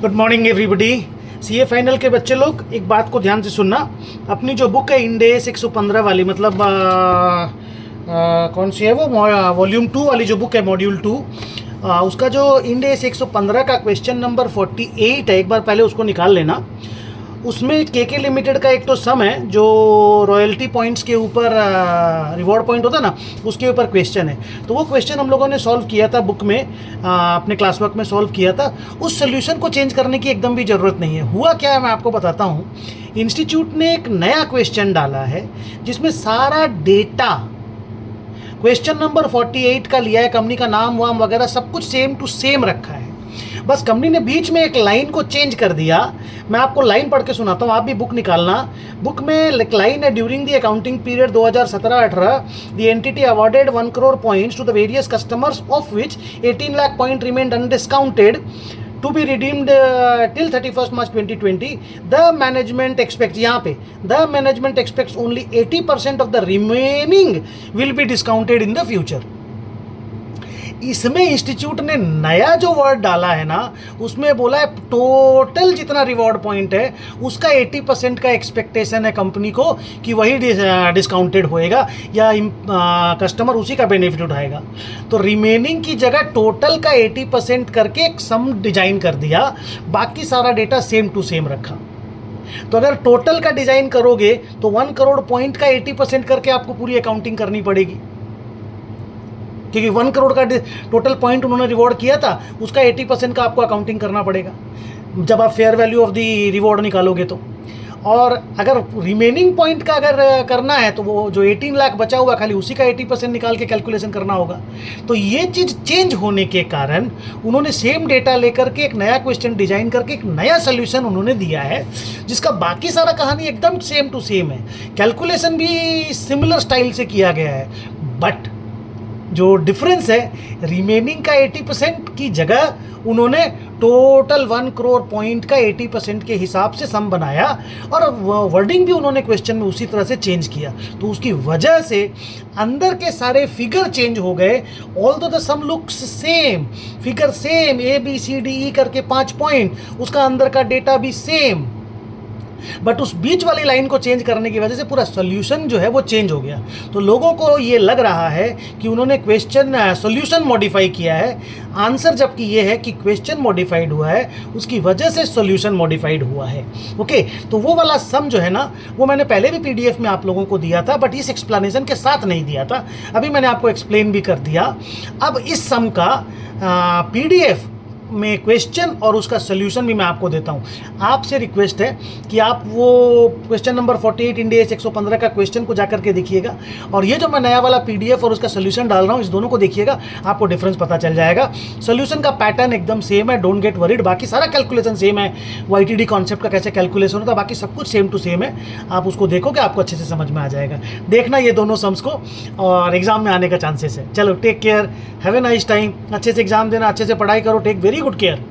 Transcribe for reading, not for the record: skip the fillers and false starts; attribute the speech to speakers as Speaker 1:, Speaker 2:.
Speaker 1: Good morning everybody. CA final के बच्चे लोग एक बात को ध्यान से सुनना। अपनी जो बुक है इंडेस 115 वाली, मतलब कौन सी है वो, वॉल्यूम 2 वाली जो बुक है, मॉड्यूल 2, उसका जो इंडेस 115 का क्वेश्चन नंबर 48 है, एक बार पहले उसको निकाल लेना। उसमें के लिमिटेड का एक तो सम है जो रॉयल्टी पॉइंट्स के ऊपर रिवॉर्ड पॉइंट होता है ना, उसके ऊपर क्वेश्चन है। तो वो क्वेश्चन हम लोगों ने सॉल्व किया था बुक में, अपने क्लास वर्क में सॉल्व किया था। उस सोल्यूशन को चेंज करने की एकदम भी ज़रूरत नहीं है। हुआ क्या है मैं आपको बताता हूँ। इंस्टीट्यूट ने एक नया क्वेश्चन डाला है जिसमें सारा डेटा क्वेश्चन नंबर 48 का लिया है, कंपनी का नाम वाम वगैरह सब कुछ सेम टू सेम रखा है। बस कंपनी ने बीच में एक लाइन को चेंज कर दिया। मैं आपको लाइन पढ़ के सुनाता हूँ, आप भी बुक निकालना। बुक में एक लाइन है, during the accounting period 2017-18 the entity awarded 1 crore points to the various customers of which 18 lakh point remained undiscounted to be redeemed till 31st March 2020. The management expects, यहाँ पे the management expects only 80% of the remaining will be discounted in the future. इसमें institute ने नया जो word डाला है ना, उसमें बोला है टोटल जितना रिवॉर्ड पॉइंट है उसका 80% का एक्सपेक्टेशन है कंपनी को कि वही डिस्काउंटेड होएगा या कस्टमर उसी का बेनिफिट उठाएगा। तो रिमेनिंग की जगह टोटल का 80% करके एक सम डिजाइन कर दिया, बाकी सारा डेटा सेम टू सेम रखा। तो अगर टोटल का डिजाइन करोगे तो 1 करोड़ पॉइंट का 80% करके आपको पूरी अकाउंटिंग करनी पड़ेगी, क्योंकि 1 करोड़ का टोटल पॉइंट उन्होंने रिवॉर्ड किया था, उसका 80% का आपको अकाउंटिंग करना पड़ेगा जब आप fair value of the reward निकालोगे तो। और अगर रिमेनिंग पॉइंट का अगर करना है तो वो जो 18 लाख बचा हुआ खाली उसी का 80% निकाल के कैलकुलेशन करना होगा। तो ये चीज़ चेंज होने के कारण उन्होंने सेम डेटा लेकर के एक नया क्वेश्चन डिजाइन करके एक नया सोल्यूशन उन्होंने दिया है, जिसका बाकी सारा कहानी एकदम सेम टू सेम है। कैलकुलेशन भी सिमिलर स्टाइल से किया गया है, बट जो डिफरेंस है रिमेनिंग का 80% की जगह उन्होंने टोटल 1 करोड़ पॉइंट का 80% के हिसाब से सम बनाया, और वर्डिंग भी उन्होंने क्वेश्चन में उसी तरह से चेंज किया। तो उसकी वजह से अंदर के सारे फिगर चेंज हो गए। Although the sum looks same, figure same, ABCDE करके 5 पॉइंट, उसका अंदर का डेटा भी सेम, बट उस बीच वाली लाइन को चेंज करने की वजह से पूरा सोल्यूशन जो है वो चेंज हो गया। तो लोगों को ये लग रहा है कि उन्होंने क्वेश्चन सोल्यूशन मॉडिफाई किया है, आंसर जबकि ये है कि क्वेश्चन मॉडिफाइड हुआ है, उसकी वजह से सोल्यूशन मॉडिफाइड हुआ है। ओके, तो वो वाला सम जो है ना, वो मैंने पहले भी PDF में आप लोगों को दिया था, बट इस एक्सप्लेनेशन के साथ नहीं दिया था। अभी मैंने आपको एक्सप्लेन भी कर दिया। अब इस सम का PDF में क्वेश्चन और उसका सोल्यूशन भी मैं आपको देता हूँ। आपसे रिक्वेस्ट है कि आप वो क्वेश्चन नंबर 48 इंडेस 115 का क्वेश्चन को जाकर के देखिएगा, और ये जो मैं नया वाला PDF और उसका सोल्यूशन डाल रहा हूँ, इस दोनों को देखिएगा, आपको डिफरेंस पता चल जाएगा। सोल्यूशन का पैटर्न एकदम सेम है, डोंट गेट वरीड। बाकी सारा कैलकुलेशन सेम है, YTD कॉन्सेप्ट का कैसे कैलकुलेशन होता है, बाकी सब कुछ सेम टू सेम है। आप उसको देखोगे आपको अच्छे से समझ में आ जाएगा। देखना ये दोनों सम्स को, और एग्जाम में आने का चांसेस है। चलो, take care, have a nice time. अच्छे से एग्जाम देना, अच्छे से पढ़ाई करो, टेक वेरी गुड केयर।